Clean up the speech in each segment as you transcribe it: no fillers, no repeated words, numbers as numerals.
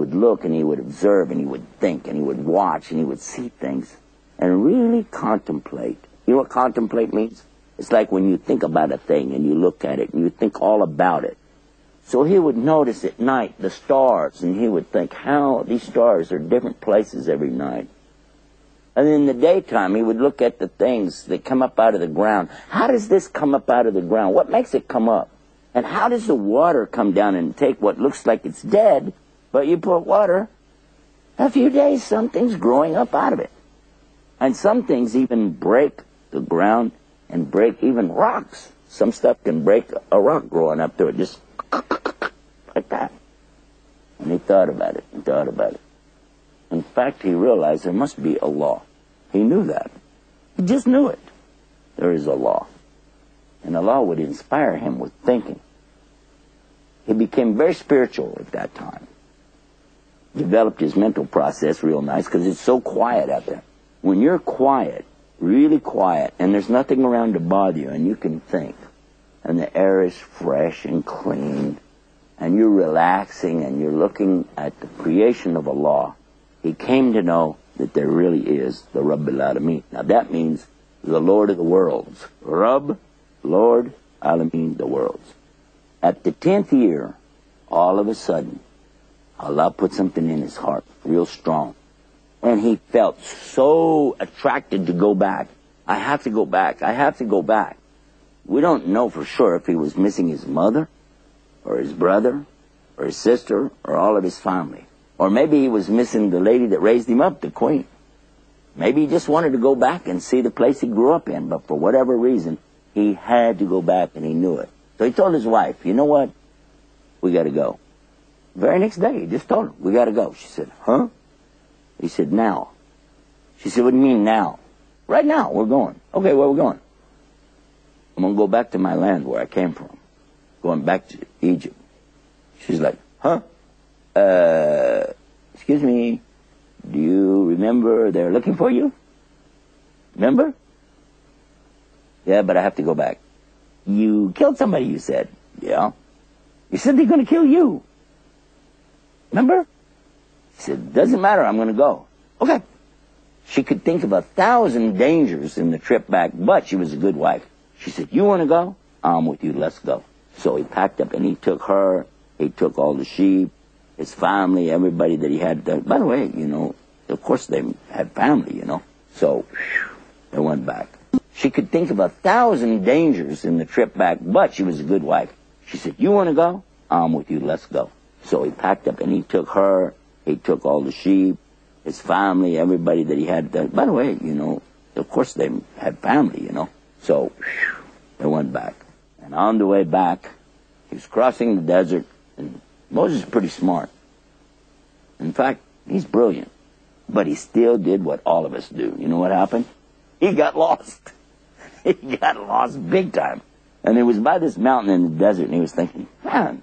would look and he would observe and he would think and he would watch and he would see things and really contemplate. You know what contemplate means? It's like when you think about a thing and you look at it and you think all about it. So he would notice at night the stars, and he would think how these stars are different places every night. And in the daytime, he would look at the things that come up out of the ground. How does this come up out of the ground? What makes it come up? And how does the water come down and take what looks like it's dead, but you put water, a few days, something's growing up out of it. And some things even break the ground and break even rocks. Some stuff can break a rock growing up through it, just like that. And he thought about it and thought about it. In fact, he realized there must be a law. He knew that. He just knew it. There is a law. And the law would inspire him with thinking. He became very spiritual at that time. Developed his mental process real nice because it's so quiet out there. When you're quiet, really quiet, and there's nothing around to bother you, and you can think, and the air is fresh and clean, and you're relaxing, and you're looking at the creation of a law, he came to know that there really is the Rabbil Alameen. Now that means the Lord of the worlds. Rabb, Lord, Alameen, the worlds. At the 10th year, all of a sudden, Allah put something in his heart, real strong. And he felt so attracted to go back. I have to go back. I have to go back. We don't know for sure if he was missing his mother, or his brother, or his sister, or all of his family. Or maybe he was missing the lady that raised him up, the queen. Maybe he just wanted to go back and see the place he grew up in, but for whatever reason, he had to go back and he knew it. So he told his wife, you know what? We got to go. Very next day, he just told her, we got to go. She said, huh? He said, now. She said, what do you mean now? Right now, we're going. Okay, where are we going? I'm going to go back to my land where I came from. Going back to Egypt. She's like, huh? Excuse me, do you remember they're looking for you? Remember? Yeah, but I have to go back. You killed somebody, you said. Yeah. You said they're going to kill you. Remember? He said, doesn't matter, I'm going to go. Okay. She could think of 1,000 dangers in the trip back, but she was a good wife. She said, you want to go? I'm with you, let's go. So he packed up and he took her, he took all the sheep, his family, everybody that he had. By the way, you know, of course they had family, you know. So they went back. She could think of 1,000 dangers in the trip back, but she was a good wife. She said, you want to go? I'm with you, let's go. So he packed up and he took her, he took all the sheep, his family, everybody that he had. By the way, you know, of course they had family, you know. So they went back. And on the way back, he was crossing the desert, and Moses is pretty smart. In fact, he's brilliant. But he still did what all of us do. You know what happened? He got lost. He got lost big time. And it was by this mountain in the desert, and he was thinking, man,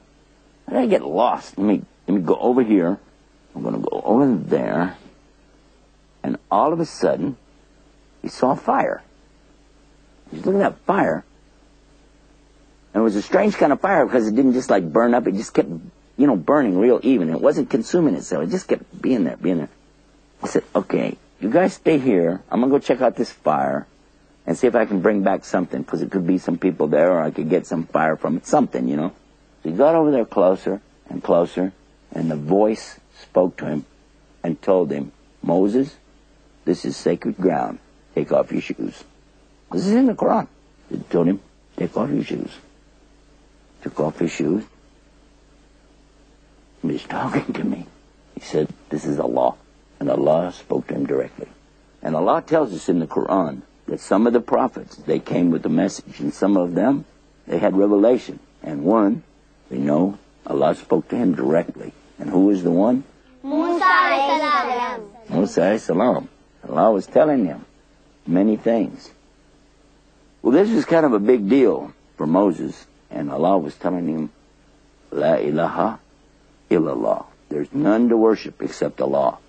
how did I get lost? Let me go over here. I'm going to go over there. And all of a sudden, he saw fire. He's looking at fire. And it was a strange kind of fire because it didn't just like burn up. It just kept, you know, burning real even. It wasn't consuming itself. It just kept being there, being there. I said, okay, you guys stay here. I'm going to go check out this fire and see if I can bring back something, because it could be some people there, or I could get some fire from it, something, you know. So he got over there closer and closer, and the voice spoke to him and told him, Moses, this is sacred ground. Take off your shoes. This is in the Quran. It told him, take off your shoes. Took off his shoes. He's talking to me. He said, this is Allah. And Allah spoke to him directly. And Allah tells us in the Quran that some of the prophets, they came with a message, and some of them, they had revelation. And one, we know, Allah spoke to him directly. And who was the one? Musa alayhi salam. Musa alayhi salam. Allah was telling him many things. Well, this is kind of a big deal for Moses. And Allah was telling him, La ilaha illallah. There's none to worship except Allah.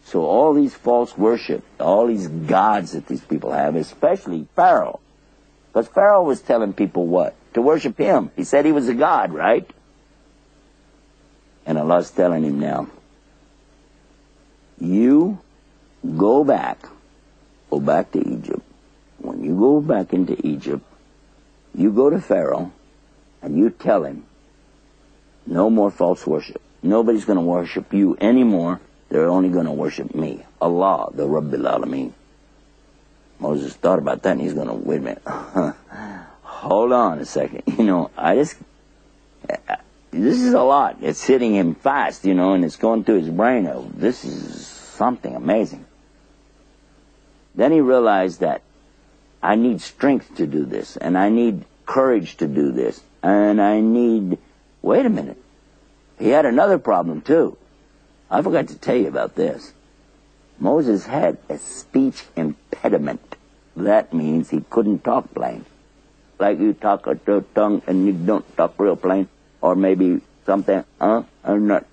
So all these false worship, all these gods that these people have, especially Pharaoh. Because Pharaoh was telling people what? To worship him. He said he was a god, right? And Allah's telling him now, You go back to Egypt. When you go back into Egypt, you go to Pharaoh and you tell him, no more false worship. Nobody's going to worship you anymore. They're only going to worship me, Allah, the Rabbil Alameen. Moses thought about that and he's going to, wait a minute, hold on a second. This is a lot. It's hitting him fast, and it's going through his brain. Oh, this is something amazing. Then he realized that I need strength to do this, and I need courage to do this, and I need... Wait a minute. He had another problem, too. I forgot to tell you about this. Moses had a speech impediment. That means he couldn't talk plain. Like you talk a tongue and you don't talk real plain, or maybe something, or not.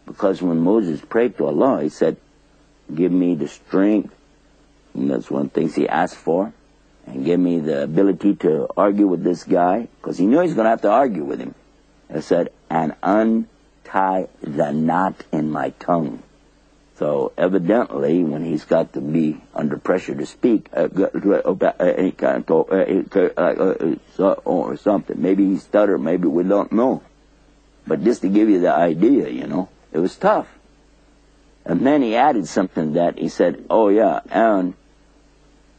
Because when Moses prayed to Allah, he said, give me the strength, and that's one of the things he asked for, and give me the ability to argue with this guy, because he knew he was going to have to argue with him. He said, and untie the knot in my tongue. So evidently, when he's got to be under pressure to speak, or something, maybe he stuttered, maybe we don't know. But just to give you the idea, it was tough. And then he added something that he said, oh yeah, and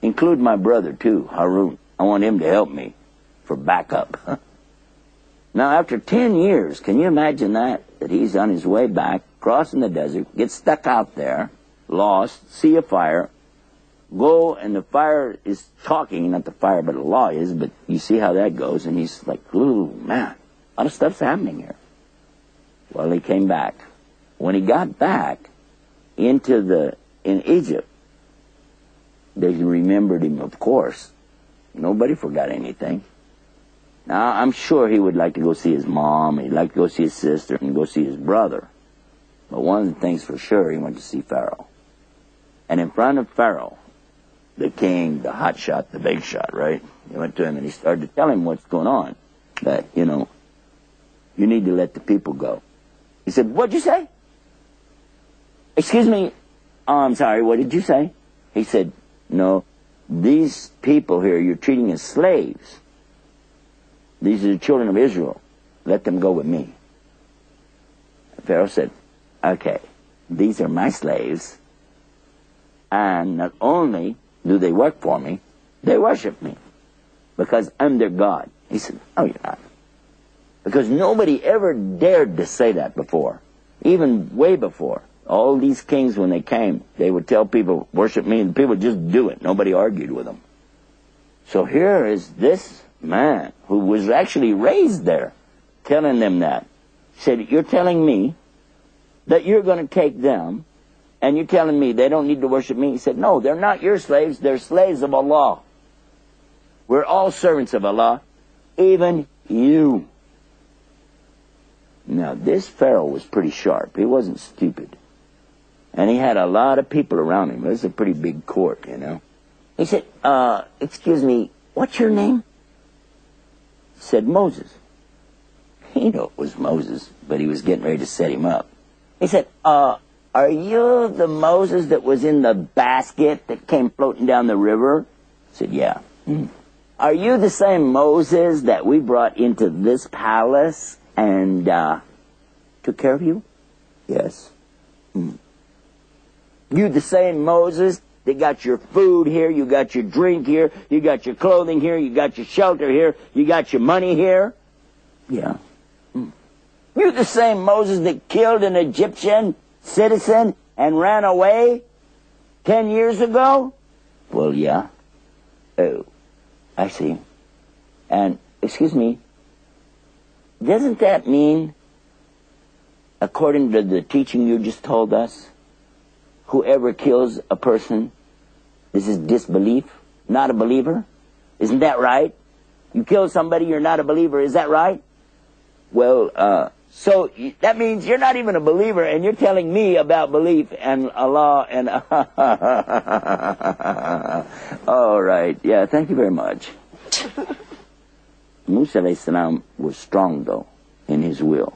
include my brother too, Harun. I want him to help me for backup. Now after 10 years, can you imagine that he's on his way back, crossing the desert, gets stuck out there, lost, see a fire, go, and the fire is talking, not the fire, but Allah is, but you see how that goes, and he's like, ooh, man, a lot of stuff's happening here. Well, he came back. When he got back in Egypt, they remembered him, of course. Nobody forgot anything. Now, I'm sure he would like to go see his mom, he'd like to go see his sister, and go see his brother. But one of the things for sure, he went to see Pharaoh. And in front of Pharaoh, the king, the hot shot, the big shot, right? He went to him and he started to tell him what's going on. That, you need to let the people go. He said, what'd you say? Excuse me, I'm sorry, what did you say? He said, no, these people here you're treating as slaves. These are the children of Israel. Let them go with me. Pharaoh said, okay, these are my slaves, and not only do they work for me, they worship me, because I'm their God. He said, oh, you're not. Because nobody ever dared to say that before, even way before. All these kings, when they came, they would tell people, worship me, and people would just do it. Nobody argued with them. So here is this man who was actually raised there, telling them that. He said, you're telling me that you're going to take them, and you're telling me they don't need to worship me? He said, no, they're not your slaves, they're slaves of Allah. We're all servants of Allah, even you. Now, this Pharaoh was pretty sharp. He wasn't stupid. And he had a lot of people around him. It was a pretty big court, He said, excuse me, what's your name? He said, Moses. He knew it was Moses, but he was getting ready to set him up. He said, are you the Moses that was in the basket that came floating down the river? I said, yeah. Are you the same Moses that we brought into this palace and took care of you? Yes. You the same Moses that got your food here, you got your drink here, you got your clothing here, you got your shelter here, you got your money here? Yeah. You the same Moses that killed an Egyptian citizen and ran away 10 years ago? Well, yeah. Oh, I see. And, excuse me, doesn't that mean, according to the teaching you just told us, whoever kills a person, this is disbelief, not a believer? Isn't that right? You kill somebody, you're not a believer, is that right? Well, so that means you're not even a believer, and you're telling me about belief and Allah and... All right, yeah, thank you very much. Musa alayhi salam was strong, though, in his will.